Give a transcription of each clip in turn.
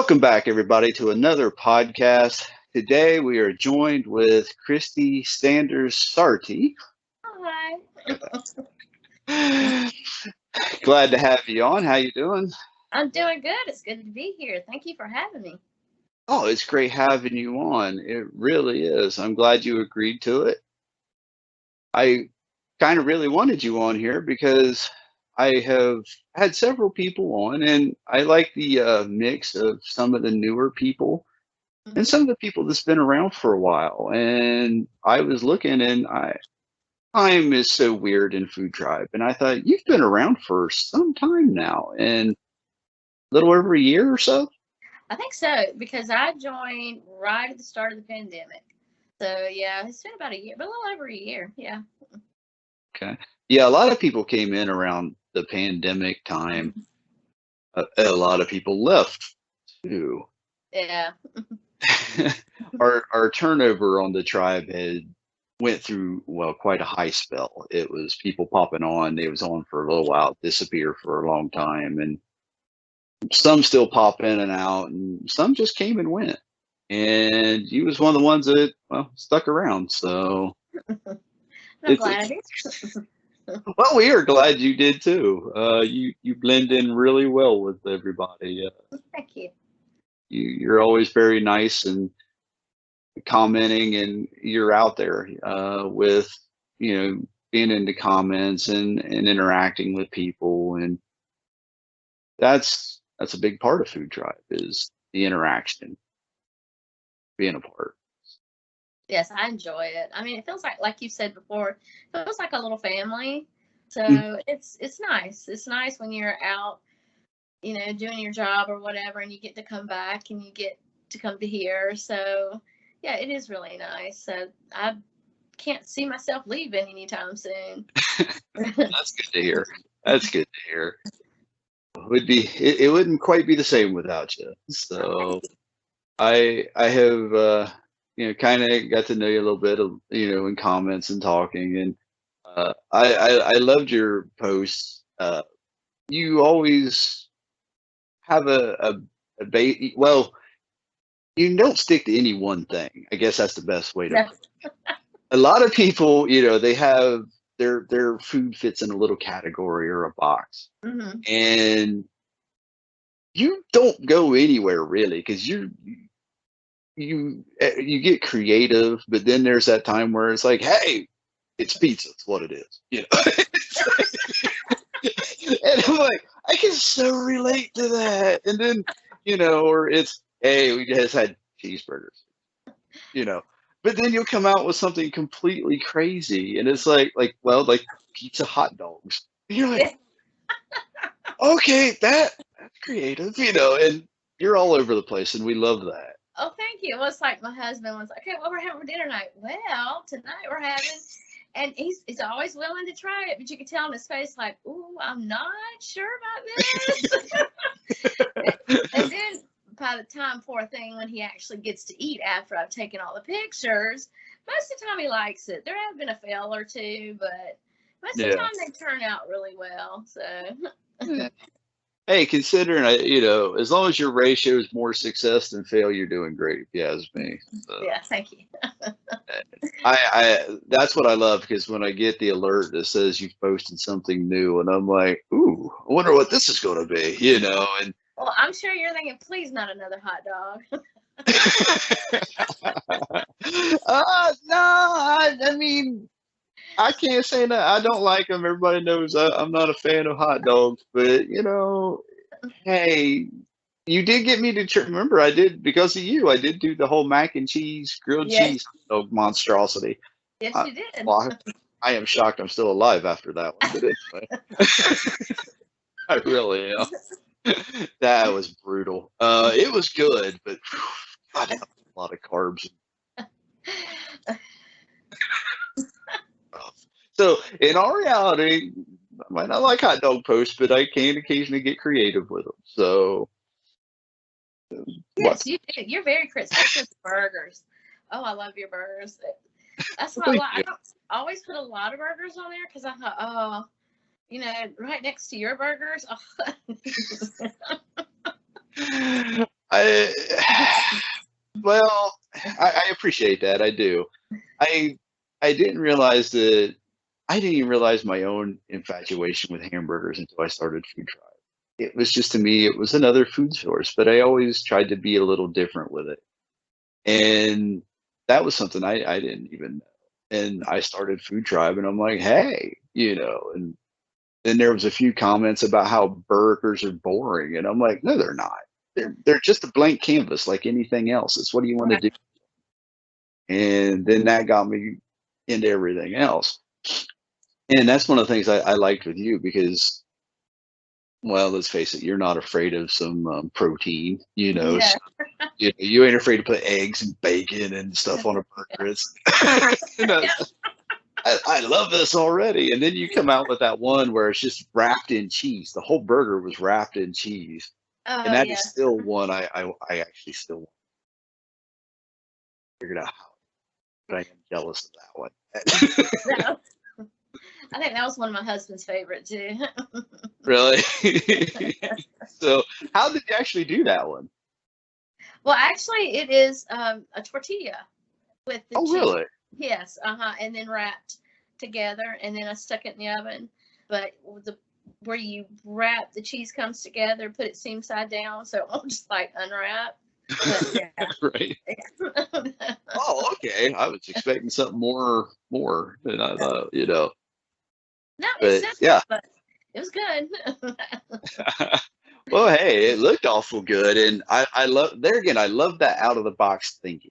Welcome back, everybody, to another podcast. Today we are joined with Christy Sanders Sarti. Hi. Glad to have you on. How you doing? I'm doing good. It's good to be here. Thank you for having me. Oh, it's great having you on. It really is. I'm glad you agreed to it. I kind of really wanted you on here because I have had several people on, and I like the mix of some of the newer people and Mhm. some of the people that's been around for a while. And I was looking, and time is so weird in FoodTribe, and I thought you've been around for some time now, and a little over a year or so. I think so because I joined right at the start of the pandemic. So yeah, it's been about a year, but a little over a year. Yeah. Okay, yeah, a lot of people came in around the pandemic time. Mhm. A lot of people left too. Yeah. Our turnover on the tribe had went through quite a high spell. It was people popping on. They was on for a little while, disappear for a long time, and some still pop in and out, and some just came and went. And you was one of the ones that stuck around. So I'm it's glad. well, we are glad you did too. You blend in really well with everybody. Thank you. You're always very nice and commenting, and you're out there with being in the comments and interacting with people, and that's a big part of Food Tribe is the interaction, being a part. Yes, I enjoy it. I mean, it feels like you said before, it feels like a little family. Mm. So it's nice. It's nice when you're out, doing your job or whatever, and you get to come back and you get to come to here. So yeah, it is really nice. So I can't see myself leaving anytime soon. That's good to hear. That's good to hear. It wouldn't quite be the same without you. Oh, thank So you. I have kind of got to know you a little bit of in comments and talking, and I loved your posts. You always have well, you don't stick to any one thing. I guess that's the best way to No. put it. A lot of people, they have their food fits in a little category or a box, Hmm. and you don't go anywhere really because you get creative, but then there's that time where it's like, hey, it's pizza. It's what it is. And I'm like, I can so relate to that. And then, or it's, hey, we just had cheeseburgers, you know. But then you'll come out with something completely crazy, and it's like pizza hot dogs. And you're like, Yeah. okay, that's creative, and you're all over the place, and we love that. Oh, thank you. It was like my husband was like, okay, what we're having for dinner tonight? Well, tonight we're having, and he's always willing to try it, but you can tell in his face like, ooh, I'm not sure about this. And then by the time, poor thing, when he actually gets to eat after I've taken all the pictures, most of the time he likes it. There have been a fail or two, but most of the Yeah. time they turn out really well. So Hey, considering as long as your ratio is more success than failure, you're doing great. If you ask me. So, yeah, thank you. I that's what I love because when I get the alert that says you've posted something new, and I'm like, ooh, I wonder what this is going to be, and Well, I'm sure you're thinking, please not another hot dog. no, I mean, I can't say that I don't like them. Everybody knows I'm not a fan of hot dogs, but hey, you did get me to remember. I did because of you. I did do the whole mac and cheese, grilled Yes, cheese hot dog monstrosity. yes, I, you did. well, I am shocked I'm still alive after that one, but anyway, I really am. That was brutal. It was good, but God, that was a lot of carbs. So in our reality, I might not like hot dog posts, but I can occasionally get creative with them. So what? Yes, you do. You're very crisp, especially with burgers. Oh, I love your burgers. That's why Thank I you. don't always put a lot of burgers on there because I thought, oh, right next to your burgers. Oh. I well, I appreciate that. I do. I I didn't realize that I didn't even realize my own infatuation with hamburgers until I started FoodTribe. It was just to me, it was another food source, but I always tried to be a little different with it. And that was something I didn't even know. And I started FoodTribe and I'm like, hey, and then there was a few comments about how burgers are boring. And I'm like, no, they're not. They're just a blank canvas like anything else. It's what do you want to Right. do? And then that got me into everything else. And that's one of the things I liked with you because, well, let's face it, you're not afraid of some protein, Yeah. so, you ain't afraid to put eggs and bacon and stuff on a burger. It's, you know, Yeah. I love this already. And then you come out with that one where it's just wrapped in cheese. The whole burger was wrapped in cheese. And Oh that is yeah. still one I actually still figured out how, but I am jealous of that one. No. I think that was one of my husband's favorite too. Really? So how did you actually do that one? Well, actually, it is a tortilla with the Oh, cheese. really? Yes, and then wrapped together, and then I stuck it in the oven. But where you wrap the cheese comes together, put it seam side down, so it won't just like unwrap. But yeah. Right. Oh, okay. I was expecting something more than I thought. No, it's But simple, yeah. but it was good. Well, hey, it looked awful good, and I love there again. I love that out of the box thinking.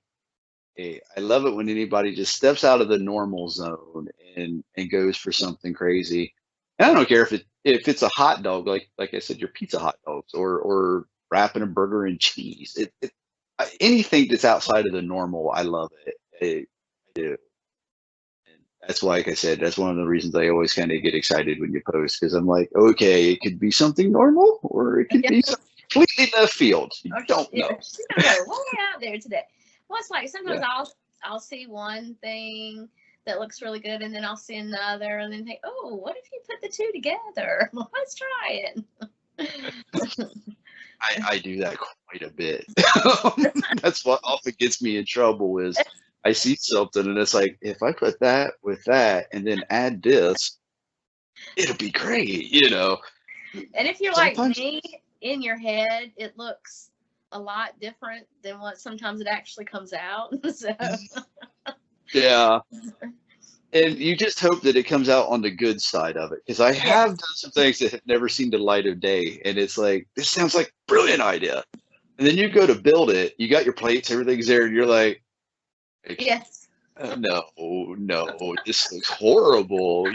Hey, I love it when anybody just steps out of the normal zone and goes for something crazy. And I don't care if it's a hot dog, like I said, your pizza hot dogs, or wrapping a burger in cheese. Anything that's outside of the normal, I love it. I do. And that's why, like I said, that's one of the reasons I always kind of get excited when you post because I'm like, okay, it could be something normal or it could Yeah. be something completely left field. You don't Yeah, know. you don't know what out there today. Well, it's like sometimes Yeah. I'll see one thing that looks really good, and then I'll see another, and then think, oh, what if you put the two together? Let's try it. I do that quite a bit. That's what often gets me in trouble is I see something and it's like, if I put that with that and then add this, it'll be great. And if you're like Sometimes, me, in your head, it looks a lot different than what sometimes it actually comes out. So yeah. And you just hope that it comes out on the good side of it. Because I yeah, have done some things that have never seen the light of day. And it's like, this sounds like a brilliant idea. And then you go to build it, you got your plates, everything's there, and you're like, yes, no, this looks horrible.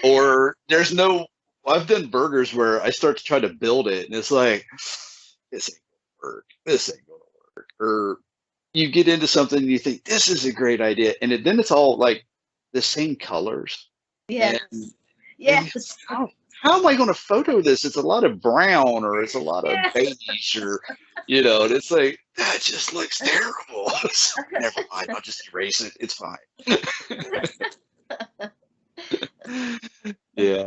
Or there's no, I've done burgers where I start to try to build it, and it's like, this ain't gonna work. This ain't gonna work. Or you get into something and you think, this is a great idea. And then it's all like the same colors. yes, And yes, how am I going to photo this? It's a lot of brown or it's a lot of yes. beige and it's like, that just looks terrible. So, never mind. I'll just erase it. It's fine. Yeah.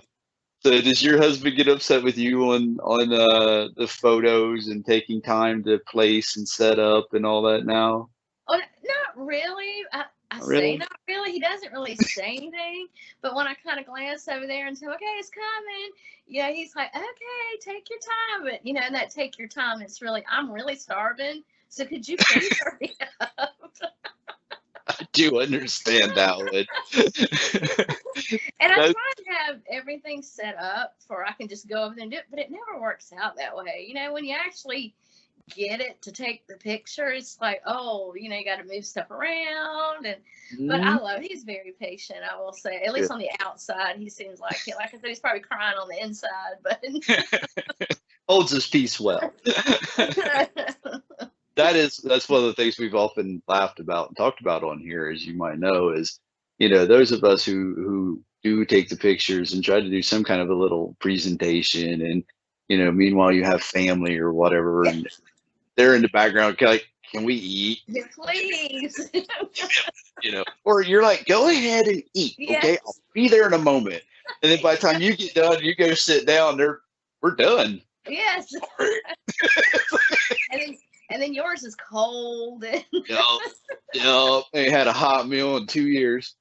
So does your husband get upset with you on the photos and taking time to place and set up and all that now? Oh, not really. I Not say really? not really. He doesn't really say anything. But when I kind of glance over there and say, okay, it's coming, he's like, okay, take your time. But, and that take your time, it's really, I'm really starving. So could you please hurry up? I do understand that one. And I That- try to have everything set up for I can just go over there and do it, but it never works out that way. When you actually get it to take the picture, it's like, oh, you got to move stuff around. But I love he's very patient, I will say. At least on the outside, he seems like it. Like I said, he's probably crying on the inside, but holds his peace well. That's one of the things we've often laughed about and talked about on here, as you might know, is those of us who do take the pictures and try to do some kind of a little presentation, and meanwhile you have family or whatever, and they're in the background, like, can we eat? please. Or you're like, go ahead and eat, okay? I'll be there in a moment. And then by the time you get done, you go sit down. We're done. Yes. And then yours is cold. And Yup. They had a hot meal in 2 years.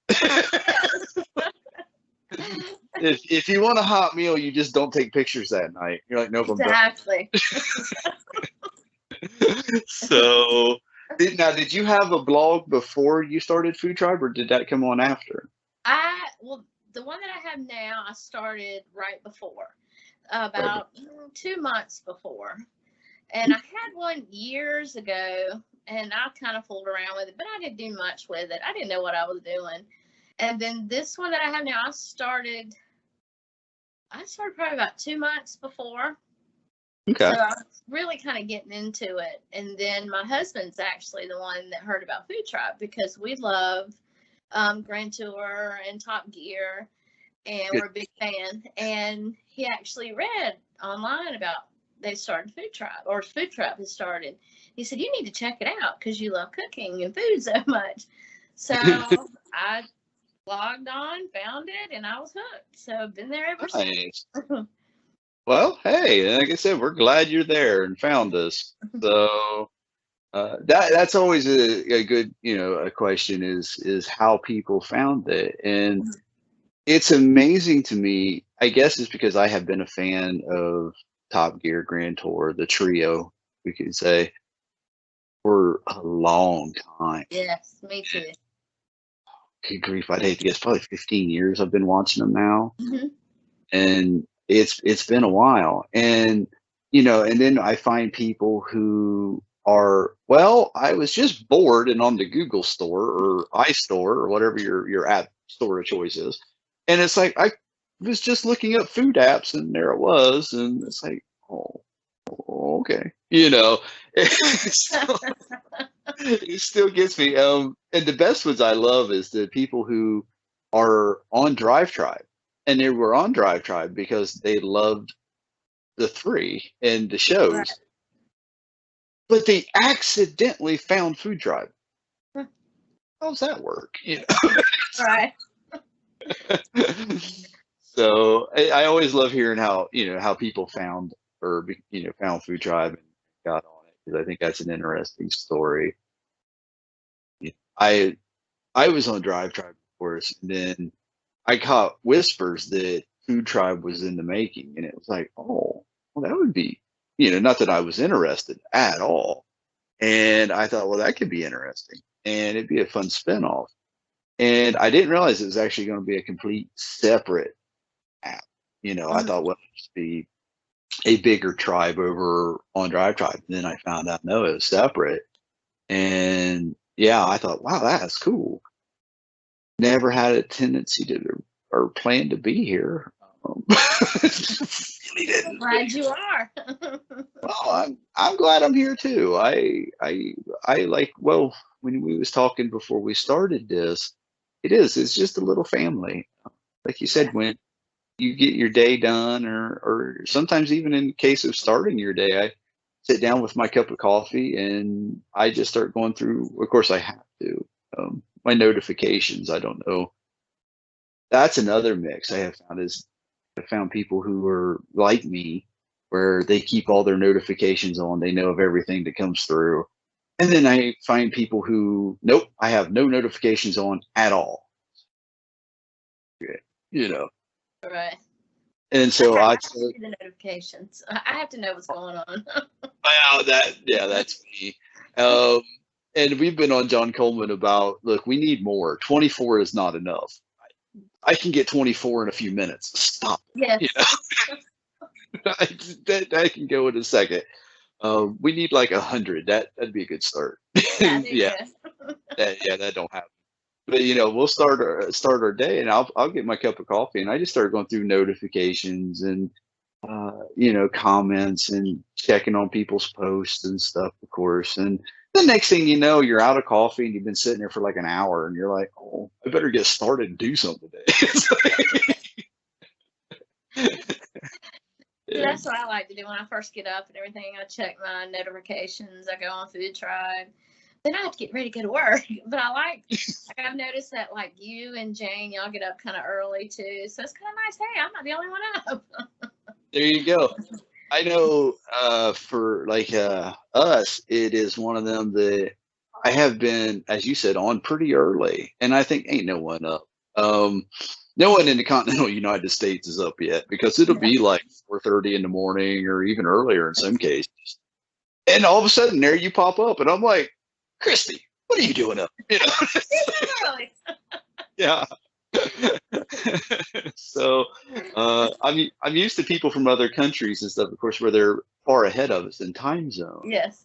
If you want a hot meal, you just don't take pictures that night. You're like, nope, I'm done. Exactly. So, did you have a blog before you started FoodTribe, or did that come on after? Well, the one that I have now, I started right before, about 2 months before. And I had one years ago, and I kind of fooled around with it, but I didn't do much with it. I didn't know what I was doing. And then this one that I have now, I started probably about 2 months before. Okay. So I was really kind of getting into it. And then my husband's actually the one that heard about FoodTribe, because we love Grand Tour and Top Gear, and we're a big fan. And he actually read online about they started FoodTribe, or FoodTribe has started. He said, you need to check it out because you love cooking and food so much. So I logged on, found it, and I was hooked. So I've been there ever since. Well, hey, like I said, we're glad you're there and found us. So that's always a good, a question is how people found it. And it's amazing to me. I guess it's because I have been a fan of Top Gear, Grand Tour, the trio, we could say, for a long time. Yes, me too. Good grief, I'd hate to guess, probably 15 years I've been watching them now. And it's been a while. And, and then I find people who are, well, I was just bored and on the Google store or iStore or whatever your app store of choice is. And it's like, I was just looking up food apps and there it was. And it's like, oh, okay. It still gets me. And the best ones I love is the people who are on DriveTribe, and they were on DriveTribe because they loved the three and the shows, right, but they accidentally found FoodTribe. How's that work? Right. So I always love hearing how people found found FoodTribe and got on it, because I think that's an interesting story. I was on DriveTribe, of course, and then I caught whispers that FoodTribe was in the making, and it was like, oh, well, that would be, not that I was interested at all. And I thought, well, that could be interesting, and it'd be a fun spinoff. And I didn't realize it was actually going to be a complete separate app. I thought, well, it'd just be a bigger tribe over on DriveTribe. And then I found out, no, it was separate. And yeah, I thought, wow, that's cool. Never had a tendency to or plan to be here. Really didn't. Glad you are. Well, I'm glad I'm here too. I like, well, when we was talking before we started this, it's just a little family. Like you said, when you get your day done, or sometimes even in case of starting your day, I sit down with my cup of coffee and I just start going through, of course I have to, my notifications. I don't know. That's another mix I have found is I found people who are like me, where they keep all their notifications on. They know of everything that comes through. And then I find people who, nope, I have no notifications on at all. Right. And so I see the notifications. I have to know what's going on. Well, that's me. And we've been on John Coleman about, look, we need more. 24 is not enough. I can get 24 in a few minutes. Stop. Yes. I can go in a second. We need like 100. That'd be a good start. Yeah. That don't happen. But we'll start our day, and I'll get my cup of coffee, and I just start going through notifications and comments and checking on people's posts and stuff, of course. And the next thing you know, you're out of coffee and you've been sitting there for like an hour, and you're like, oh, I better get started and do something today. That's what I like to do when I first get up and everything. I check my notifications. I go on FoodTribe. Then I have to get ready to go to work. But I've noticed that like you and Jane, y'all get up kind of early too. So it's kind of nice. Hey, I'm not the only one up. There you go. I know for like us, it is one of them that I have been, as you said, on pretty early, and I think ain't no one up. Um, no one in the continental United States is up yet because it'll Yeah. be like 4:30 in the morning or even earlier in some cases. And all of a sudden, there you pop up, and I'm like, Christy, what are you doing up? You know, Really? yeah. So I'm used to people from other countries and stuff, of course, where they're far ahead of us in time zone. Yes.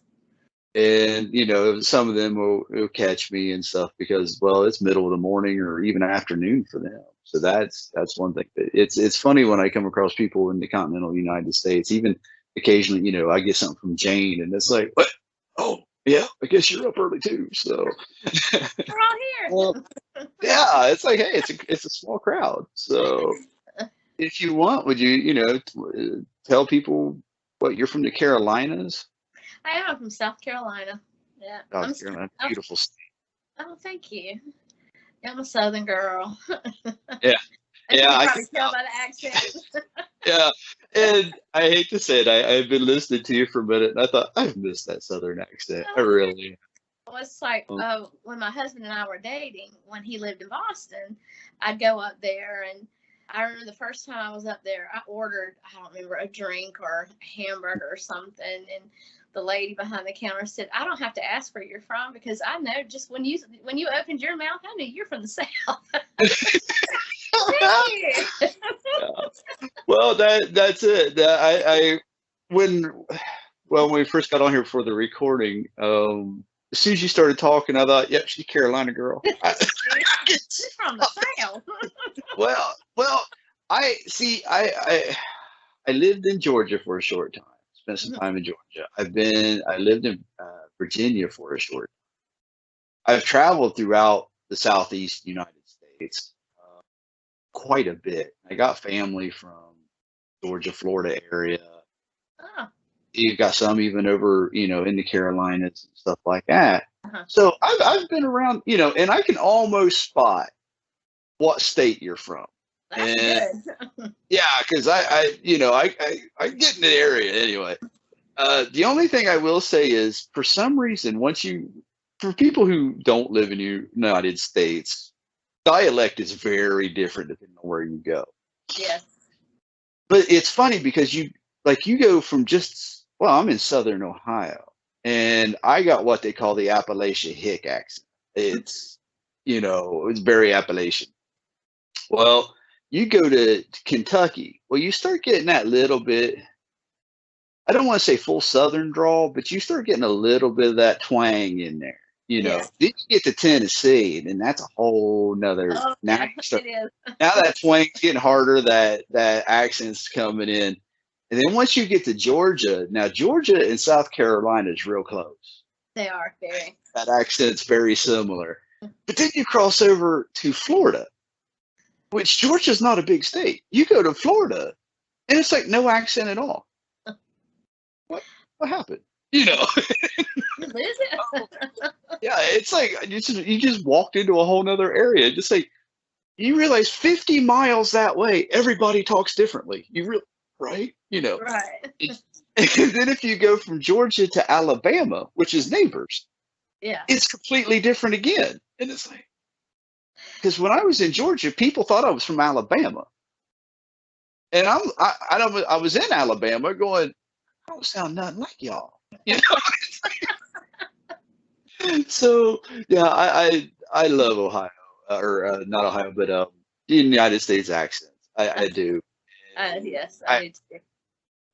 And some of them will catch me and stuff because, well, it's middle of the morning or even afternoon for them. So that's one thing. It's funny when I come across people in the continental United States. Even occasionally, I get something from Jane, and it's like, what? Oh, yeah, I guess you're up early too. So, We're all here. well, yeah, it's like, hey, it's a small crowd. So, if you want, would you, tell people what you're from the Carolinas? I am from South Carolina. Yeah. South Carolina, I'm beautiful state. oh, thank you. I'm a Southern girl. Yeah. As you Yeah, can I probably can tell tell. by the accent. Yeah, and I hate to say it, I've been listening to you for a minute, and I thought I've missed that Southern accent. I really. Well, it's like Um, when my husband and I were dating, when he lived in Boston, I'd go up there, and I remember the first time I was up there, I ordered, I don't remember, a drink or a hamburger or something, and the lady behind the counter said, "I don't have to ask where you're from because I know just when you opened your mouth, I knew you're from the South." Thank you. yeah. Well, that's it. I when when we first got on here for the recording, as soon as you started talking, I thought, yep, she's a Carolina girl. She's from the South. well, I see. I lived in Georgia for a short time. Spent some time in Georgia. I lived in Virginia for a short. I've traveled throughout the Southeast United States quite a bit. I got family from Georgia, Florida area. Oh, You've got some even over, in the Carolinas and stuff like that. uh-huh. So I've been around, and I can almost spot what state you're from. That's And good. yeah, because I get in the area anyway. The only thing I will say is, for some reason, for people who don't live in the United States, dialect is very different depending on where you go. Yes. But it's funny because you go from I'm in Southern Ohio, and I got what they call the Appalachian Hick accent. It's very Appalachian. Well, you go to Kentucky, well, you start getting that little bit. I don't want to say full Southern drawl, but you start getting a little bit of that twang in there. Yes. Then you get to Tennessee, and that's a whole nother. Oh, Now yeah, you start, it is. now that twang's getting harder. That accent's coming in, and then once you get to Georgia, now Georgia and South Carolina is real close. They are very. That accent's very similar. But then you cross over to Florida, which Georgia's not a big state. You go to Florida, and it's like no accent at all. What happened? You lose it. Yeah, it's like you just walked into a whole nother area. Just like you realize 50 miles that way, everybody talks differently. Right? Right. And then if you go from Georgia to Alabama, which is neighbors, Yeah. it's completely different again. And it's like, because when I was in Georgia, people thought I was from Alabama, and I was in Alabama going, I don't sound nothing like y'all. So yeah, I love Ohio, or not Ohio, but the United States accents. I do. And Yes, I I do too.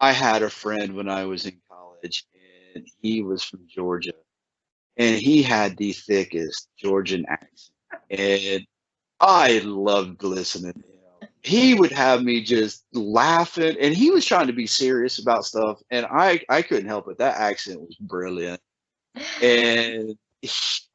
I had a friend when I was in college, and he was from Georgia, and he had the thickest Georgian accent, and I loved listening to him. He would have me just laughing, and he was trying to be serious about stuff, and I couldn't help it. That accent was brilliant, and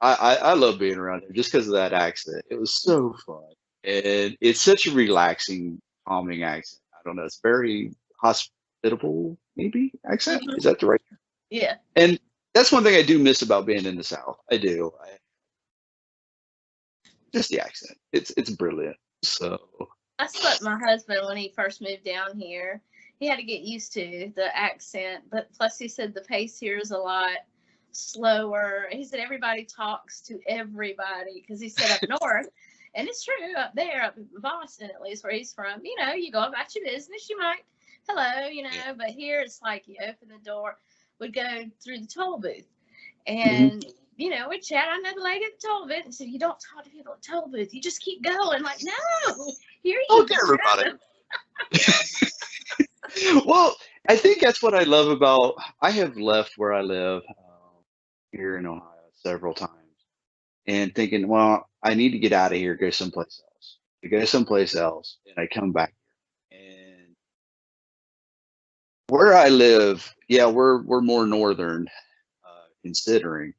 I love being around him just because of that accent. It was so fun, and it's such a relaxing, calming accent. I don't know. It's very hospitable, maybe accent. Mhm. Is that the right? Yeah. And that's one thing I do miss about being in the South. I do. Just the accent. It's brilliant. So That's what my husband, when he first moved down here, he had to get used to the accent. But plus, he said the pace here is a lot slower. He said everybody talks to everybody because he said up north, and it's true up there, up in Boston at least, where he's from. You know, you go about your business, you might hello, you know, but here it's like you open the door, would go through the toll booth, and you know, we'd chat. I know the lady at the toll booth, and said, "You don't talk to people at the toll booth. You just keep going." Like, no, here you Okay, everybody. Well, I think that's what I love about. I have left where I live here in Ohio several times, and thinking, well, I need to get out of here, go someplace else. I go someplace else, and I come back here. And where I live, yeah, we're more northern, considering,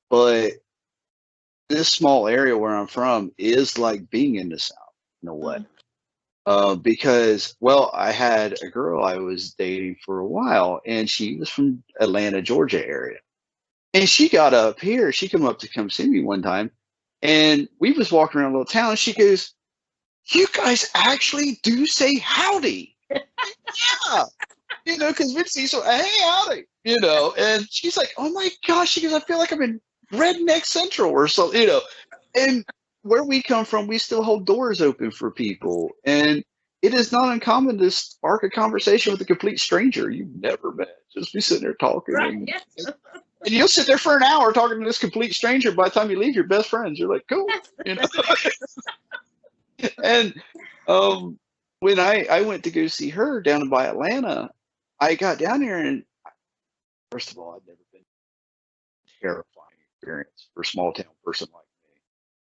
but this small area where I'm from is like being in the South in a way. Because, well, I had a girl I was dating for a while, and she was from Atlanta, Georgia area. And she got up here. She came up to come see me one time, and we was walking around a little town. And she goes, "You guys actually do say howdy?" Yeah, you know, because we'd see so, hey, howdy, you know. And she's like, "Oh my gosh," she goes, "I feel like I'm in Redneck Central or something," you know. And where we come from, we still hold doors open for people, and it is not uncommon to spark a conversation with a complete stranger you've never met. Just be sitting there talking, Right. and, Yes. and you'll sit there for an hour talking to this complete stranger. By the time you leave, you're best friends. You're like, cool, you know. And when I went to go see her down by Atlanta, I got down there, and first of all, I'd never been terrifying experience for a small town person like me.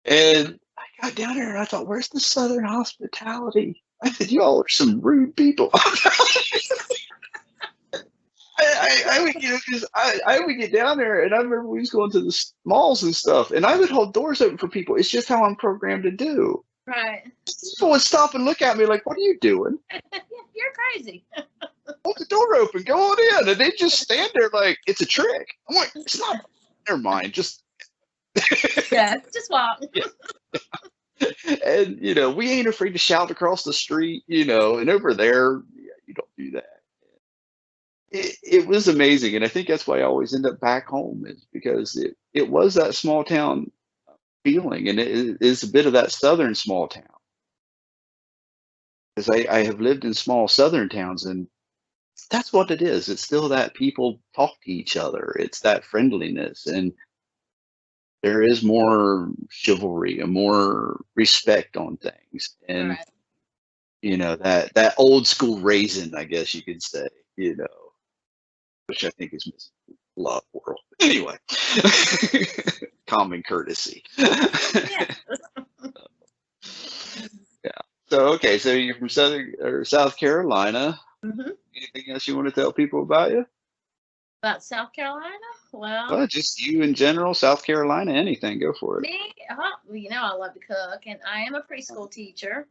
And I got down there and I thought, where's the Southern hospitality? I said, you all are some rude people. I would, you know, because I would get down there, and I remember we was going to the malls and stuff, and I would hold doors open for people. It's just how I'm programmed to do. Right. People would stop and look at me like, what are you doing? You're crazy. Hold the door open, go on in. And they just stand there like it's a trick. I'm like, it's not, never mind. Just, Yeah, just walk. and, you know, we ain't afraid to shout across the street, you know, and over there, yeah, you don't do that. It was amazing. And I think that's why I always end up back home, is because it was that small town feeling. And it is a bit of that Southern small town. Because I have lived in small Southern towns, and that's what it is. It's still that people talk to each other. It's that friendliness, and there is more chivalry and more respect on things. And Right. you know, that old school raising, I guess you could say, you know, which I think is missing a lot of the world. Anyway, common courtesy. Yeah. Yeah. So okay, so you're from Southern or South Carolina. Hmm. Anything else you want to tell people about you? About South Carolina? Well, Well, just you in general, South Carolina, anything, go for it. me, well, you know, I love to cook, and I am a preschool teacher.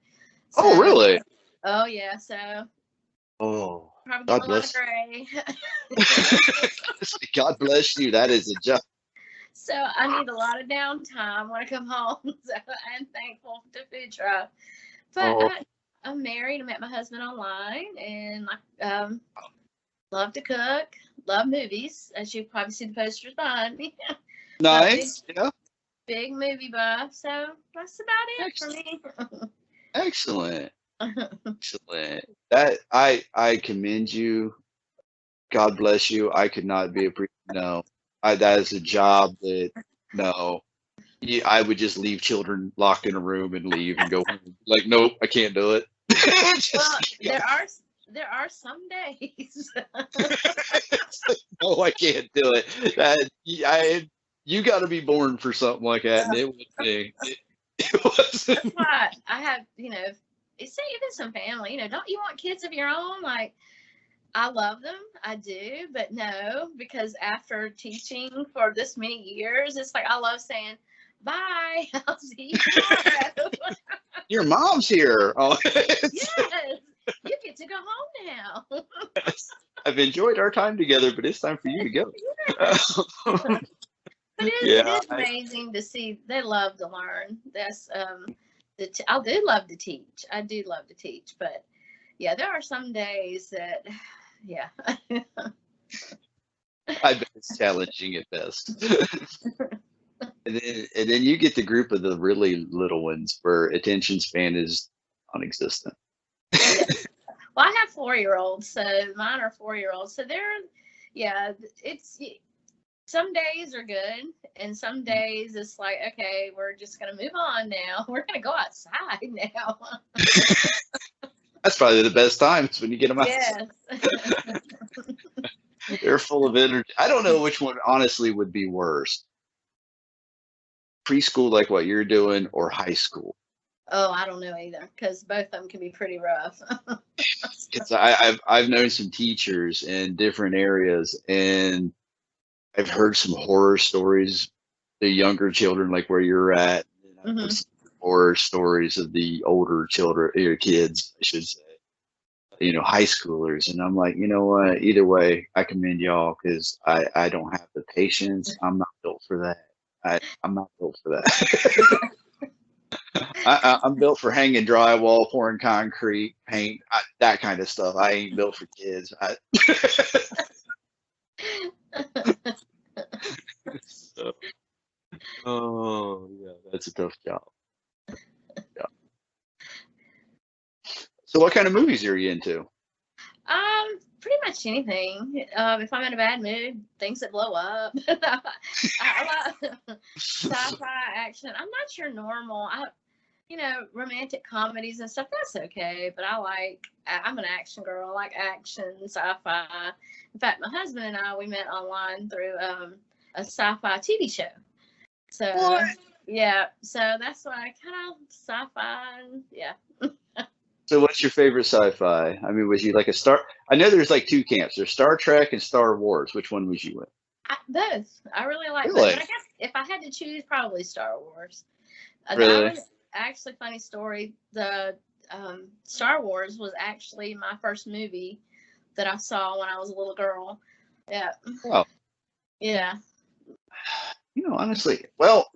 Oh, So, really? oh yeah, so Oh, probably God getting a lot of bless. gray. God bless you. That is a job. So I need a lot of downtime when I come home. So I'm thankful to FoodTribe. But Oh, I'm married. I met my husband online, and I love to cook, love movies, as you probably see the posters behind me. I'm a nice. Yeah. big movie buff. So that's about it for Excellent. me. Excellent. Excellent. That I commend you. God bless you. I could not be a priest. No, that is a job that no. Yeah, I would just leave children locked in a room and leave and go home. Like, nope, I can't do it. Well, Just, yeah, there are some days. it's like, no, I can't do it. You got to be born for something like that, and it would be. It wasn't. That's why I have, you know, it's even some family, you know, don't you want kids of your own? Like, I love them, I do, but no, because after teaching for this many years, it's like I love saying, bye, I'll see you tomorrow. Your mom's here. Oh, Yes, you get to go home now. I've enjoyed our time together, but it's time for you to go. Yes. But it Yeah, is amazing to see. They love to learn. That's I do love to teach. I do love to teach, but yeah, there are some days that, yeah. I bet it's challenging at best. And then you get the group of the really little ones where attention span is non-existent. Yeah. Well, I have 4-year-olds, so mine are 4-year-olds. So yeah, it's some days are good, and some days it's like, okay, we're just gonna move on now. We're gonna go outside now. That's probably the best times when you get them out. Yes. They're full of energy. I don't know which one honestly would be worse. Preschool, like what you're doing, or high school. Oh, I don't know either, because both of them can be pretty rough. Because I've known some teachers in different areas, and I've heard some horror stories. The younger children, like where you're at, and I've heard some horror stories of the older children, or kids, I should say. High schoolers, and I'm like, you know what? Either way, I commend y'all because I don't have the patience. I'm not built for that. I'm not built for that. I'm built for hanging drywall, pouring concrete, paint, that kind of stuff. I ain't built for kids. So, oh yeah, that's a tough job. Yeah. So, what kind of movies are you into? Pretty much anything. If I'm in a bad mood, things that blow up. I like sci-fi, action. I'm not your normal. Romantic comedies and stuff. That's okay, but I'm an action girl. I like action, sci-fi. In fact, my husband and I, we met online through a sci-fi TV show. So What? yeah, so that's why kind of sci-fi. Yeah. So, what's your favorite sci-fi? I mean, was you like a Star? I know there's like two camps. There's Star Trek and Star Wars. Which one was you in? Both. I really like both. Really? But I guess if I had to choose, probably Star Wars. Really? Actually, funny story. The Star Wars was actually my first movie that I saw when I was a little girl. Yeah. Oh, Yeah. honestly, well,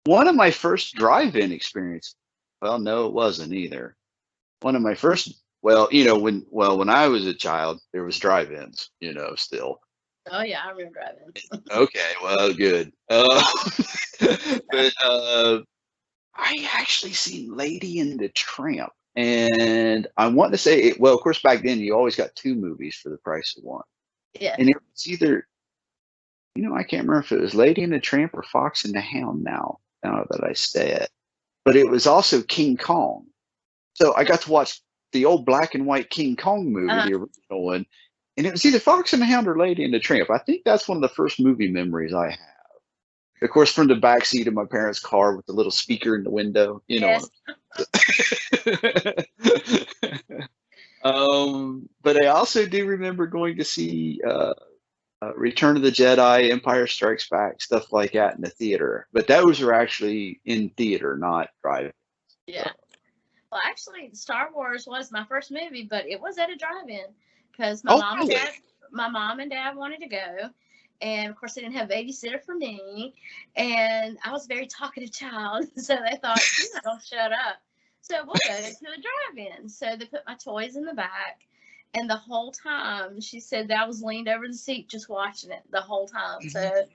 one of my first drive-in experience. Well, no, it wasn't either. One of my first. Well, when I was a child, there was drive-ins. Still. Oh yeah, I remember driving. Okay, well, good. But I actually seen Lady and the Tramp, and I want to say, well, of course, back then you always got two movies for the price of one, Yeah. and it was either, I can't remember if it was Lady and the Tramp or Fox and the Hound. Now that I say it, but it was also King Kong. So I got to watch the old black and white King Kong movie, the original one, and it was either Fox and the Hound or Lady and the Tramp. I think that's one of the first movie memories I have. Of course, from the back seat of my parents' car with the little speaker in the window, Yes. But I also do remember going to see Return of the Jedi, Empire Strikes Back, stuff like that in the theater. But those were actually in theater, not drive. Yeah. Well, actually, Star Wars was my first movie, but it was at a drive-in because my mom and dad wanted to go, and of course they didn't have a babysitter for me, and I was a very talkative child, so they thought, "Don't shut up." So we'll go to a drive-in. So they put my toys in the back, and the whole time she said that I was leaned over the seat just watching it the whole time. So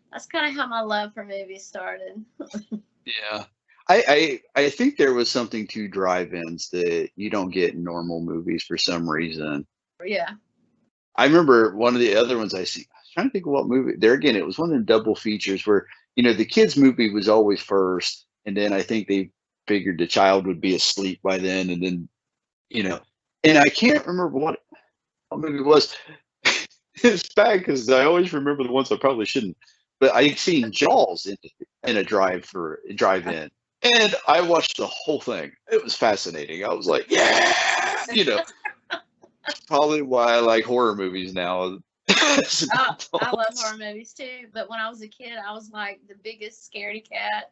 that's kind of how my love for movies started. Yeah. I think there was something to drive-ins that you don't get in normal movies for some reason. Yeah. I remember one of the other ones I see. I was trying to think of what movie. There again, it was one of the double features where the kids' movie was always first, and then I think they figured the child would be asleep by then, and then and I can't remember what movie it was. It's bad because I always remember the ones I probably shouldn't. But I seen Jaws in a drive-in. And I watched the whole thing. It was fascinating. I was like, yeah, probably why I like horror movies now. I love horror movies too. But when I was a kid, I was like the biggest scaredy cat.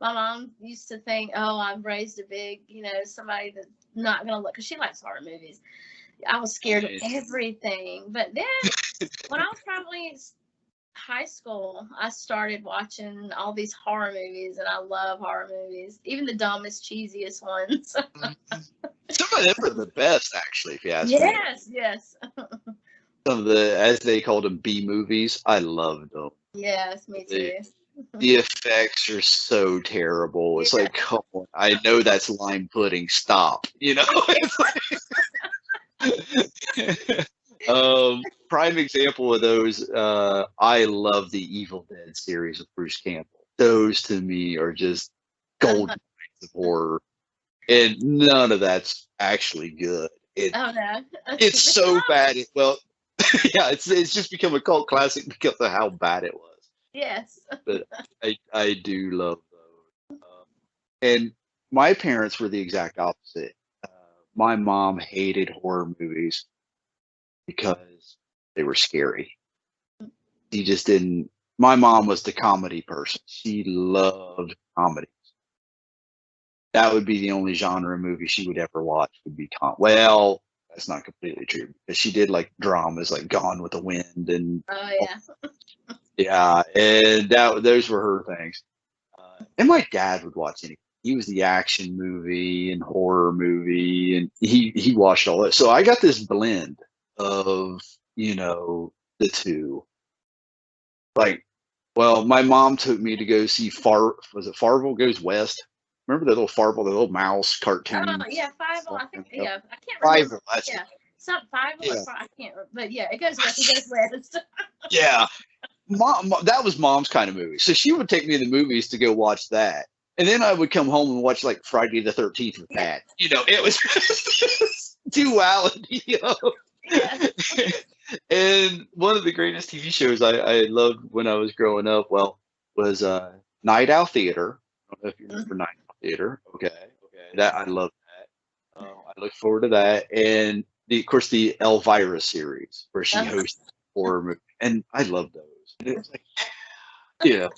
My mom used to think, oh, I've raised a big, somebody that's not going to look, because she likes horror movies. I was scared of everything. But then when I was probably high school, I started watching all these horror movies, and I love horror movies, even the dumbest, cheesiest ones. So of them are the best, actually, if you ask me. Yes, yes. Some of the, as they called them, B movies, I loved them. Yes, me too. The effects are so terrible. It's Yeah. like, come on, I know that's lime pudding. Stop. You know? Prime example of those, I love the Evil Dead series with Bruce Campbell. Those to me are just gold mines of horror. And none of that's actually good. Oh no. It's so bad. Well, yeah, it's just become a cult classic because of how bad it was. Yes. But I do love those. And my parents were the exact opposite. My mom hated horror movies because they were scary. She just didn't. My mom was the comedy person. She loved comedies. That would be the only genre of movie she would ever watch would be well, that's not completely true because she did like dramas like Gone with the Wind and Oh yeah. yeah, and those were her things. And my dad would watch anything. He was the action movie and horror movie, and he watched all that. So I got this blend of the two. Like, well, my mom took me to go see was it Farville Goes West? Remember the little Farville, the little mouse cartoon? Oh yeah, Five-O. I think yeah. I can't remember. Five. Yeah. Something Five-O. Yeah. I can't remember. But yeah, it goes west. It goes west. Yeah. Mom, that was mom's kind of movie. So she would take me to the movies to go watch that. And then I would come home and watch like Friday the 13th with that. It was duality. Yeah. And one of the greatest TV shows I loved when I was growing up, was Night Owl Theater. I don't know if you remember Night Owl Theater. Okay. That I love that. I look forward to that. And of course the Elvira series where she hosts horror movies. And I love those. And it's like, yeah.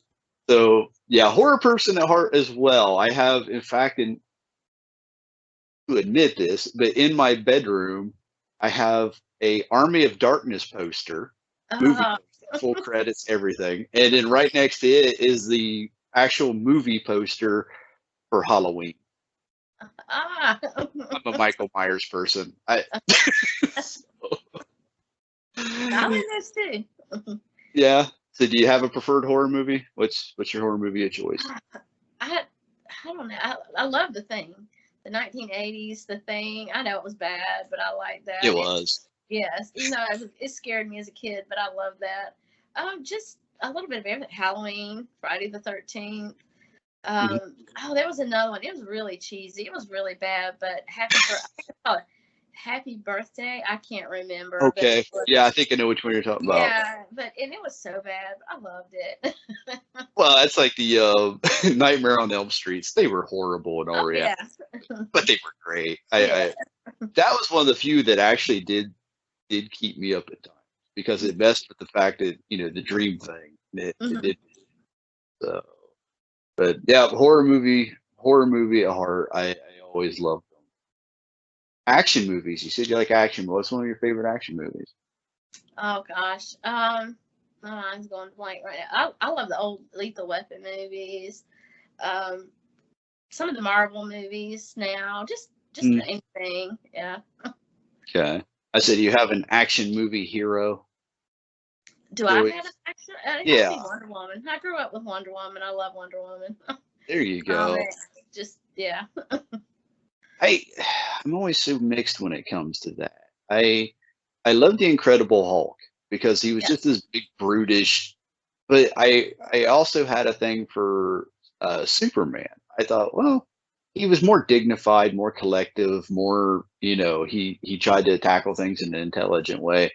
So yeah, horror person at heart as well. I have, in fact, to admit this, but in my bedroom, I have a Army of Darkness poster, movie poster, full credits, everything, and then right next to it is the actual movie poster for Halloween. I'm a Michael Myers person. I like this too. Yeah. So, do you have a preferred horror movie? What's your horror movie of choice? I don't know. I love The Thing. The 1980s, The Thing. I know it was bad, but I like that. It was. Yes. It scared me as a kid, but I love that. Just a little bit of everything. Halloween, Friday the 13th. Oh, there was another one. It was really cheesy. It was really bad, but Happy Birthday. I can't remember. Okay. Yeah, I think I know which one you're talking about. Yeah, and it was so bad. I loved it. Well, that's like the Nightmare on Elm Streets. They were horrible and all yeah. but they were great. That was one of the few that actually did keep me up at times because it messed with the fact that the dream thing. It did. So, but yeah, horror movie at heart. I always loved them. Action movies. You said you like action. What's one of your favorite action movies? Oh gosh. My mind's going blank right now. I love the old Lethal Weapon movies. Some of the Marvel movies now. Just anything. Yeah. Okay. I said you have an action movie hero. Do I have an action? Yeah. Wonder Woman. I grew up with Wonder Woman. I love Wonder Woman. There you go. Yeah. I'm always so mixed when it comes to that. I love the Incredible Hulk because he was just this big brutish, but I also had a thing for Superman. I thought, well, he was more dignified, more collective, more he tried to tackle things in an intelligent way.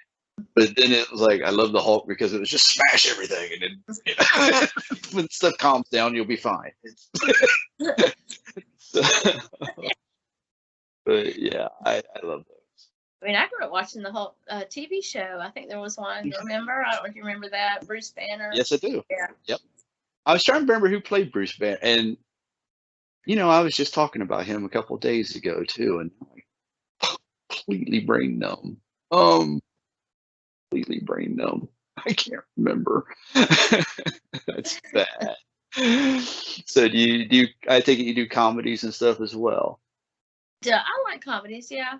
But then it was like I love the Hulk because it was just smash everything, and then when stuff calms down, you'll be fine. But yeah, I love those. I mean, I grew up watching the whole TV show. I think there was one. Remember? I don't know if you remember that. Bruce Banner. Yes, I do. Yeah. Yep. I was trying to remember who played Bruce Banner, and I was just talking about him a couple of days ago too, and completely brain numb. Completely brain numb. I can't remember. That's bad. So do you? I take it you do comedies and stuff as well. I like comedies. Yeah.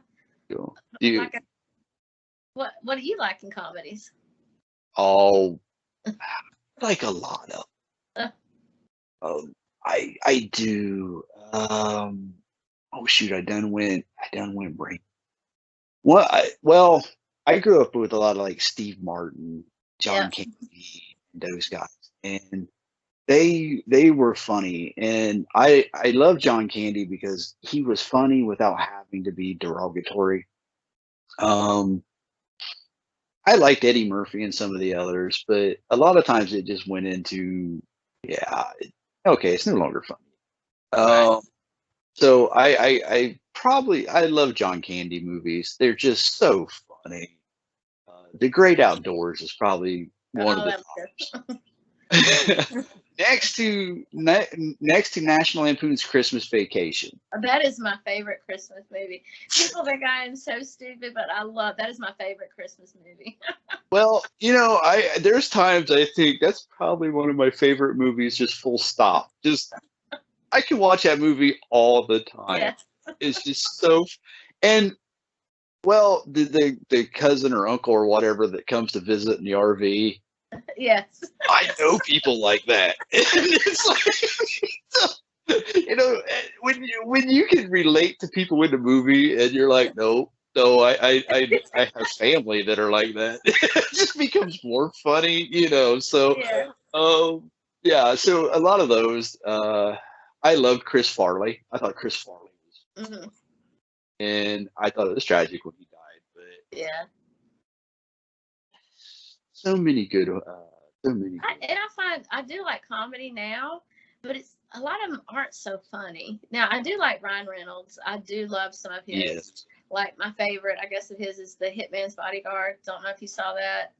Cool. Do you? Like, what do you like in comedies? Oh, like a lot of. Uh, I do. Oh shoot, I done went brain. Well, I grew up with a lot of like Steve Martin, yeah. John Candy, those guys, and they were funny, and I love John Candy because he was funny without having to be derogatory. Um, I liked Eddie Murphy and some of the others, but a lot of times it just went into, yeah, okay, it's no longer funny. Right. So I love John Candy movies. They're just so funny. The Great Outdoors is probably one of Oh, the that was good. tops. Next to National Lampoon's Christmas Vacation. That is my favorite Christmas movie. People think I am so stupid, but that is my favorite Christmas movie. Well, there's times I think that's probably one of my favorite movies, just full stop. Just I can watch that movie all the time. Yeah. It's just so, and well, the cousin or uncle or whatever that comes to visit in the RV, Yes. I know people like that. It's like, when you can relate to people in the movie, and you're like, no, I have family that are like that. It just becomes more funny, So, Yeah. yeah. So a lot of those. I loved Chris Farley. I thought Chris Farley was, Hmm. and I thought it was tragic when he died. But Yeah. so many good, so many good. And I find I do like comedy now, but it's a lot of them aren't so funny. Now I do like Ryan Reynolds. I do love some of his. Yes. Like my favorite, I guess, of his is The Hitman's Bodyguard. Don't know if you saw that.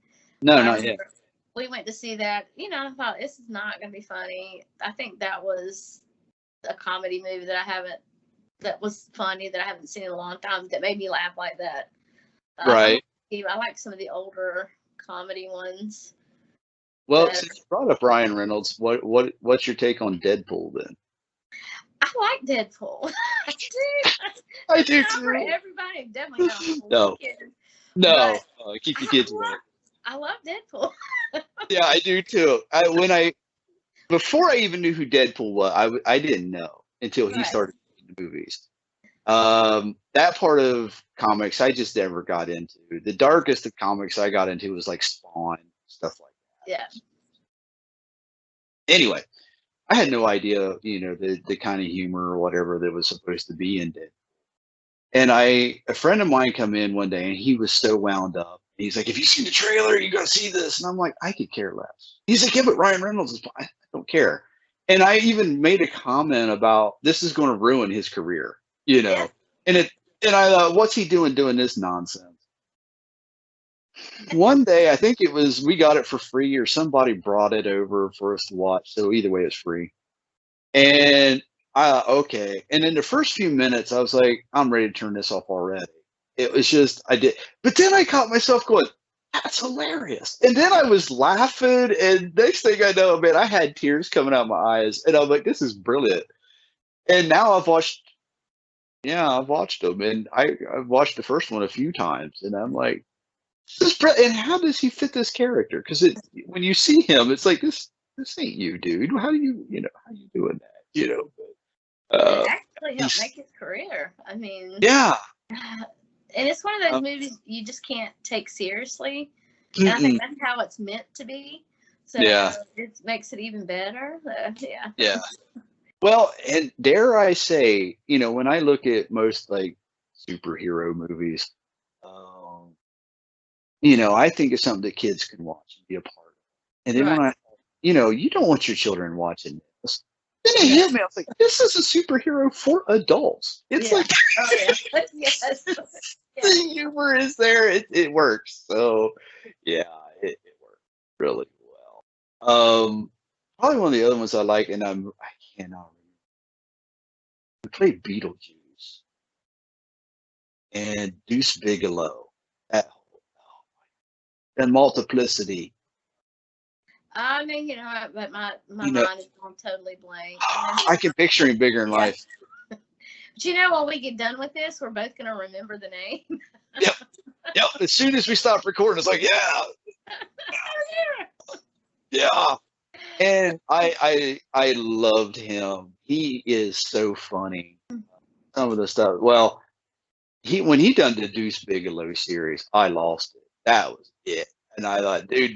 No, I not yet. remember we went to see that. I thought this is not going to be funny. I think that was a comedy movie that was funny that I haven't seen in a long time that made me laugh like that. Right. I like some of the older comedy ones. Well, But since you brought up Ryan Reynolds, what's your take on Deadpool then? I like Deadpool. I do. I do Not for too. everybody, definitely not for No, kids. no, But keep your kids away. I love Deadpool. Yeah, I do too. Before I even knew who Deadpool was, I didn't know until he Right. started making the movies. That part of comics I just never got into. The darkest of comics I got into was like Spawn, stuff like that. Yeah. Anyway, I had no idea, the kind of humor or whatever that was supposed to be in it. And a friend of mine come in one day and he was so wound up. He's like, "Have you seen the trailer? You gotta see this." And I'm like, "I could care less." He's like, "Yeah, but Ryan Reynolds is fine." I don't care. And I even made a comment about this is going to ruin his career, Yeah. And I thought, what's he doing this nonsense? One day, I think it was we got it for free or somebody brought it over for us to watch. So either way, it's free. And okay. And in the first few minutes, I was like, I'm ready to turn this off already. It was just, I did. But then I caught myself going, that's hilarious. And then I was laughing. And next thing I know, man, I had tears coming out of my eyes. And I'm like, this is brilliant. And now I've watched them. And I've watched the first one a few times. And I'm like, this is brilliant. And how does he fit this character? Because when you see him, it's like, this ain't you, dude. How do how you doing that? It actually helped make his career. I mean, Yeah. And it's one of those movies you just can't take seriously. And I think that's how it's meant to be. So it makes it even better. Yeah. Yeah. Well, and dare I say, when I look at most like superhero movies, I think it's something that kids can watch and be a part of. And then when you don't want your children watching this. Then it hit me. I was like, this is a superhero for adults. It's like, yes. The humor is there. It works. So, yeah, it works really well. Probably one of the other ones I like, and I cannot remember. We played Beetlejuice and Deuce Bigelow. And Multiplicity. I mean, but my mind is going totally blank. I can picture him bigger in life. But you know, when we get done with this, we're both going to remember the name. Yep. Yep. As soon as we stop recording, it's like, yeah. Yeah. And I loved him. He is so funny. Some of the stuff. Well, when he done the Deuce Bigelow series, I lost it. That was it. And I thought, dude,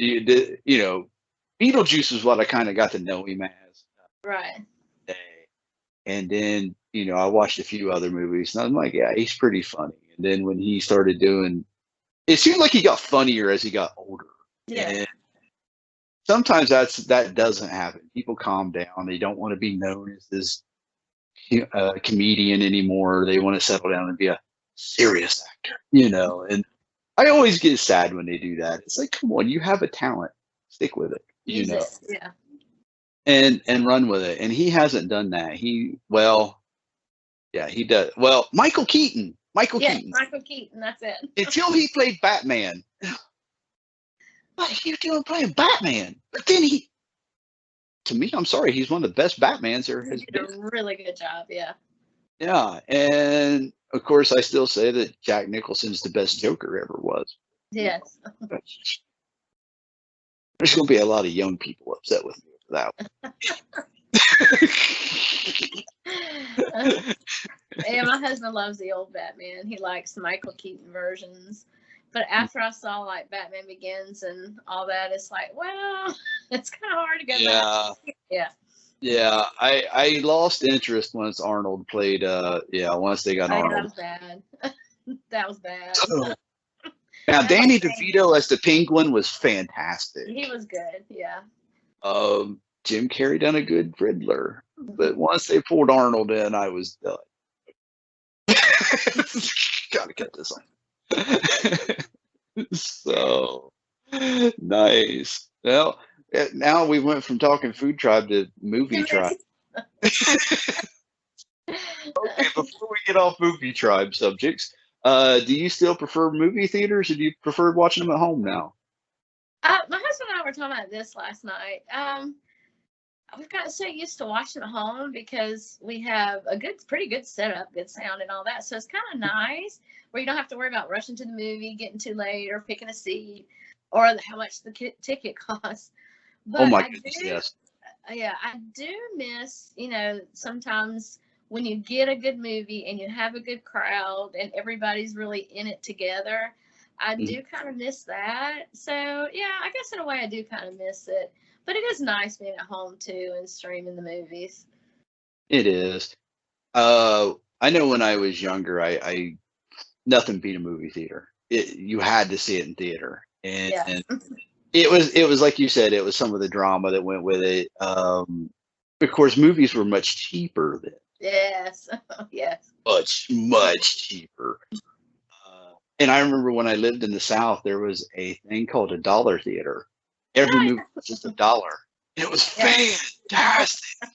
Beetlejuice is what I kind of got to know him as. Right. And then, I watched a few other movies and I'm like, yeah, he's pretty funny. And then when he started doing, it seemed like he got funnier as he got older. Yeah. And sometimes that doesn't happen. People calm down. They don't want to be known as this comedian anymore. They want to settle down and be a serious actor, and I always get sad when they do that. It's like, come on, you have a talent, stick with it, Yeah. and run with it. And he hasn't done that. He does. Well, Michael Keaton, Keaton, that's it. Until he played Batman. What are you doing playing Batman? But then to me, I'm sorry, he's one of the best Batmans there has been. He did a really good job, yeah. Yeah, and of course, I still say that Jack Nicholson's the best Joker ever was. Yes. There's going to be a lot of young people upset with me for that one. Yeah, my husband loves the old Batman. He likes Michael Keaton versions. But after I saw like Batman Begins and all that, it's like, well, it's kind of hard to go back. Yeah. Yeah, I lost interest once Arnold played. Once they got Arnold. That was bad. That was bad. Now Danny DeVito as the Penguin was fantastic. He was good. Yeah. Jim Carrey done a good Riddler, but once they pulled Arnold in, I was done. Gotta get this on. So nice. Well, now we went from talking FoodTribe to movie tribe. Okay, before we get off movie tribe subjects, do you still prefer movie theaters, or do you prefer watching them at home now? My husband and I were talking about this last night. We've gotten so used to watching at home because we have a pretty good setup, good sound and all that. So it's kind of nice where you don't have to worry about rushing to the movie, getting too late, or picking a seat, or how much the ticket costs. But oh my goodness, yes. Yeah, I do miss, sometimes when you get a good movie and you have a good crowd and everybody's really in it together, I do kind of miss that. So, yeah, I guess in a way I do kind of miss it. But it is nice being at home, too, and streaming the movies. It is. I know when I was younger, I nothing beat a movie theater. You had to see it in theater. And it was like you said, it was some of the drama that went with it. Of course, movies were much cheaper then. Yes. Yes. Much cheaper. And I remember when I lived in the South, there was a thing called a dollar theater. Every movie was just $1. It was fantastic.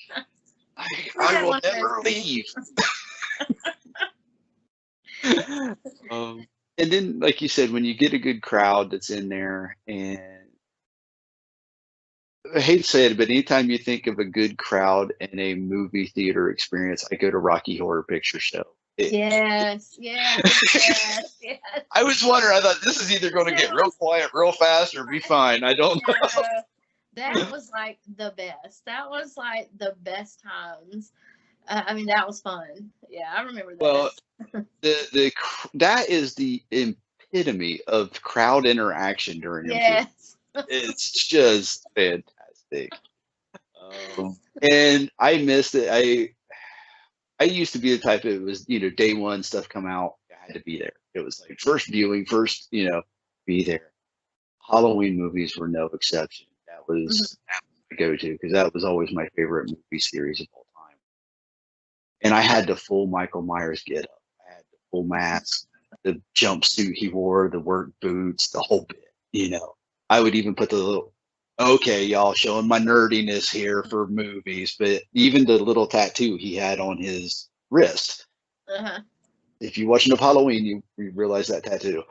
I will never leave. And then, like you said, when you get a good crowd that's in there, and I hate to say it, but anytime you think of a good crowd and a movie theater experience, I go to Rocky Horror Picture Show. Yes. I was wondering, I thought this is either going to get real quiet real fast or be fine. I don't know. That was like the best. That was like the best times. I mean, that was fun. Yeah, I remember that. Well, that is the epitome of crowd interaction during a movie. It's just fantastic. And I missed it. I used to be the type that was, day one stuff come out, I had to be there. It was like first viewing, be there. Halloween movies were no exception. That was the go-to because that was always my favorite movie series of all time. And I had the full Michael Myers get up. I had the full mask, the jumpsuit he wore, the work boots, the whole bit, I would even put the little, okay, y'all showing my nerdiness here for movies, but even the little tattoo he had on his wrist. If you watch enough Halloween, you realize that tattoo.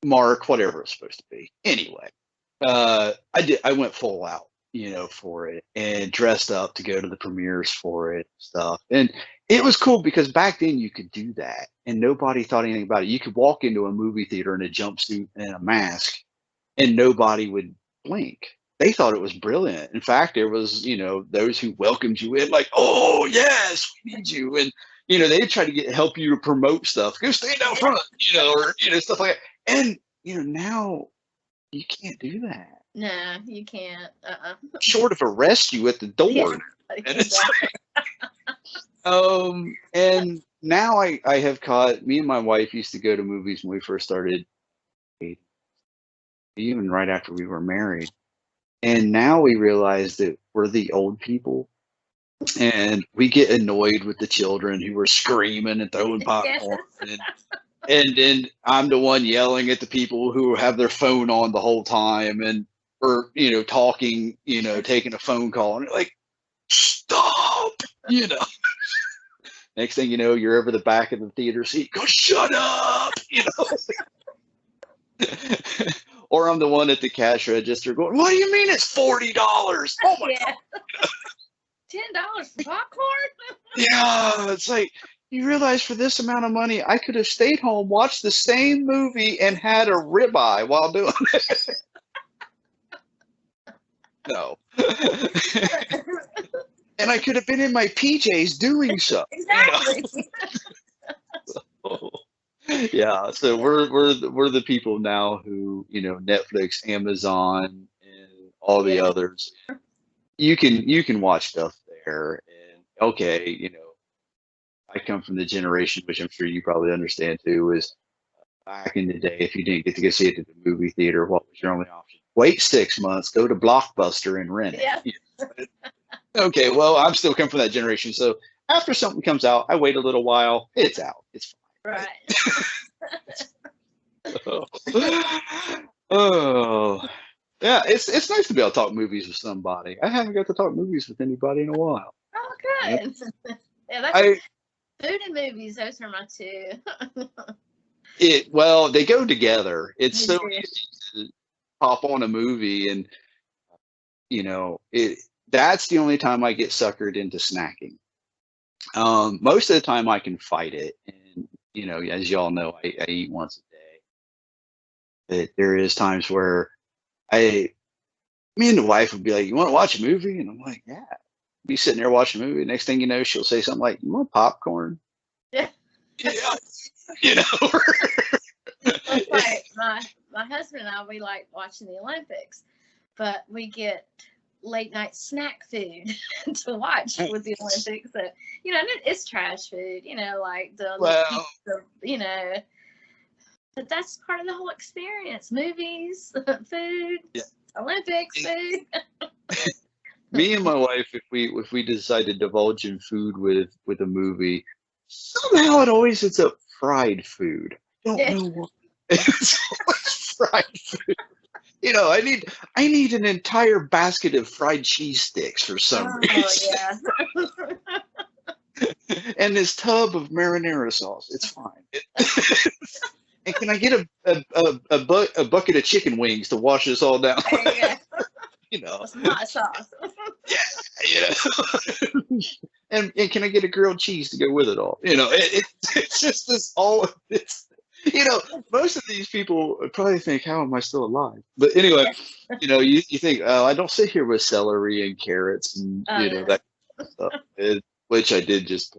Mark, whatever it's supposed to be. Anyway, I went full out, for it, and dressed up to go to the premieres for it and stuff. And it was cool because back then you could do that and nobody thought anything about it. You could walk into a movie theater in a jumpsuit and a mask and nobody would blink. They thought it was brilliant. In fact, there was, those who welcomed you in like, oh yes, we need you. And, they try to help you to promote stuff. Go stand out front, or, stuff like that. And, now you can't do that. No, you can't. Short of arrest you at the door. Yeah, and it's and now I have caught, me and my wife used to go to movies when we first started dating, even right after we were married. And now we realize that we're the old people and we get annoyed with the children who are screaming and throwing popcorn. And then I'm the one yelling at the people who have their phone on the whole time or talking, taking a phone call, and like, stop, Next thing you know, you're over the back of the theater seat. Go, shut up, Or I'm the one at the cash register going, what do you mean it's $40? Oh my God. $10 for popcorn? Yeah, it's like, you realize for this amount of money, I could have stayed home, watched the same movie, and had a ribeye while doing it. No. And I could have been in my PJs doing so. Exactly. Yeah, so we're the people now who, Netflix, Amazon, and all the others. You can watch stuff there, and okay, I come from the generation, which I'm sure you probably understand too, is back in the day, if you didn't get to go see it at the movie theater, what was your only option? Wait 6 months, go to Blockbuster and rent it. Yeah. Okay, well, I'm still coming from that generation, so after something comes out, I wait a little while, it's out, it's fine. Right. Oh, yeah, it's nice to be able to talk movies with somebody. I haven't got to talk movies with anybody in a while. Oh, good. Yeah, that's food and movies. Those are my two. Well, they go together. It's so easy to pop on a movie, and that's the only time I get suckered into snacking. Most of the time I can fight it, and as y'all know, I eat once a day. But there is times where me and the wife would be like, "You want to watch a movie?" And I'm like, "Yeah." Be sitting there watching a movie. Next thing you know, she'll say something like, "You want popcorn?" Yeah. Yeah. Like my husband and I, we like watching the Olympics, but we get late night snack food to watch with the Olympics. So, it's trash food, like but that's part of the whole experience. Movies, food, Olympics, food. Me and my wife, if we decide to divulge in food with a movie, somehow it always ends up fried food. I don't know why. It's always fried food. I need an entire basket of fried cheese sticks for some reason. Yeah. And this tub of marinara sauce. It's fine. And can I get a bucket of chicken wings to wash this all down? Some hot sauce. And can I get a grilled cheese to go with it all? It's just this all of this. Most of these people probably think, how am I still alive? But anyway, you think, oh, I don't sit here with celery and carrots and that stuff, which I did just.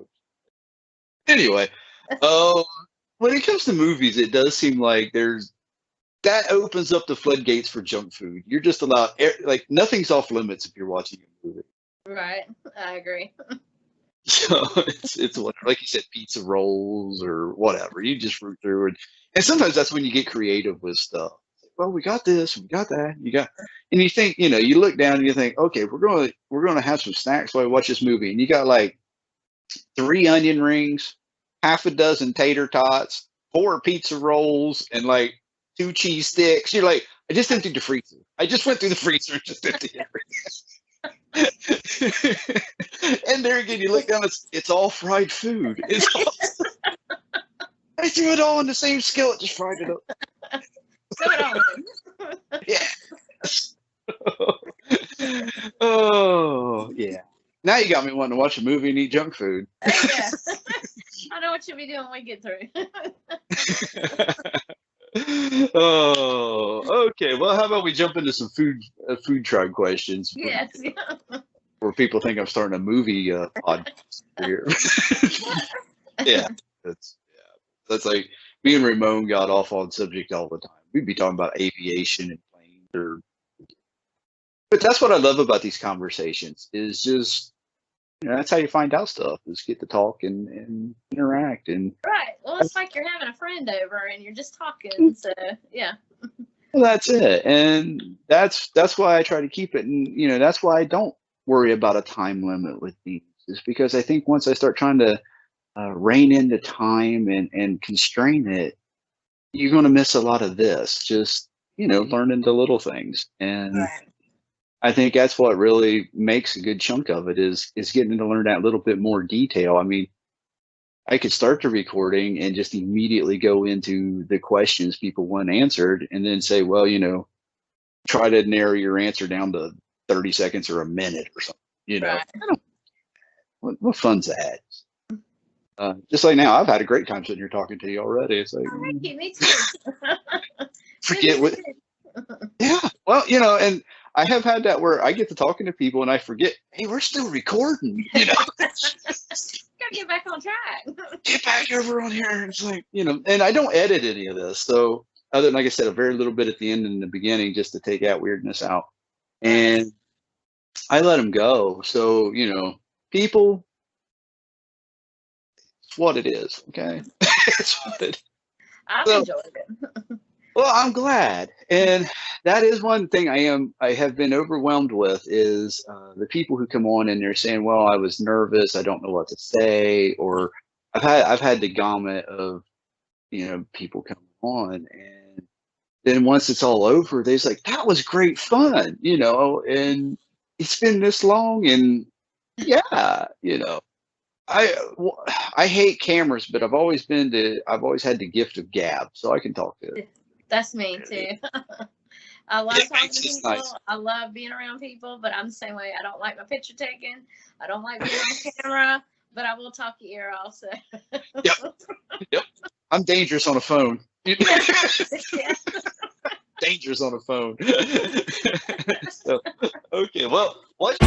Anyway, when it comes to movies, it does seem like that opens up the floodgates for junk food. You're just allowed, like, nothing's off limits if you're watching a movie. Right, I agree. So it's whatever, like you said, pizza rolls or whatever. You just root through it, and sometimes that's when you get creative with stuff. Well, we got this, we got that, and you think, you look down and you think, okay, we're going to have some snacks while we watch this movie, and you got like 3 onion rings, half a dozen tater tots, 4 pizza rolls, and like 2 cheese sticks. You're like, I just emptied the freezer. I just went through the freezer and just emptied everything. And there again, you look down, it's all fried food. I threw it all in the same skillet, just fried it up. Yeah. Oh, yeah. Now you got me wanting to watch a movie and eat junk food. Yeah. I know what you'll be doing when we get through. Oh, okay. Well, how about we jump into some food tribe questions Yes. where people think I'm starting a movie podcast here. Yeah, that's like me and Ramon got off on subject all the time. We'd be talking about aviation and planes, but that's what I love about these conversations is just that's how you find out stuff is get to talk and interact and Right. Well, it's like you're having a friend over and you're just talking. So yeah. well, that's it, and that's why I try to keep it, and that's why I don't worry about a time limit with these, is because I think once I start trying to rein in the time and constrain it, you're going to miss a lot of this. Just learning the little things, and Right. I think that's what really makes a good chunk of it is getting to learn that little bit more detail. I mean, I could start the recording and just immediately go into the questions people want answered, and then say, well, try to narrow your answer down to 30 seconds or a minute or something. Right. What fun's that? Just like now, I've had a great time sitting here talking to you already. It's like, Thank you. Me too. forget what. Yeah, well, and I have had that where I get to talking to people and I forget, hey, we're still recording. Gotta get back on track. Get back over on here. It's like, and I don't edit any of this. So other than, like I said, a very little bit at the end and the beginning just to take that weirdness out. And I let them go. So, people, it's what it is. Okay. It's what it is. I've enjoyed it. Well, I'm glad. And that is one thing I have been overwhelmed with is the people who come on and they're saying, well, I was nervous. I don't know what to say. Or I've had the gamut of, people come on, and then once it's all over, they're like, that was great fun, and it's been this long. And yeah, I hate cameras, but I've always had the gift of gab, so I can talk to it. That's me too. I love talking to people. Nice. I love being around people, but I'm the same way. I don't like my picture taken. I don't like being on camera, but I will talk your ear off. So. Yep. I'm dangerous on a phone. Yeah. Dangerous on a phone. So, okay, well, what?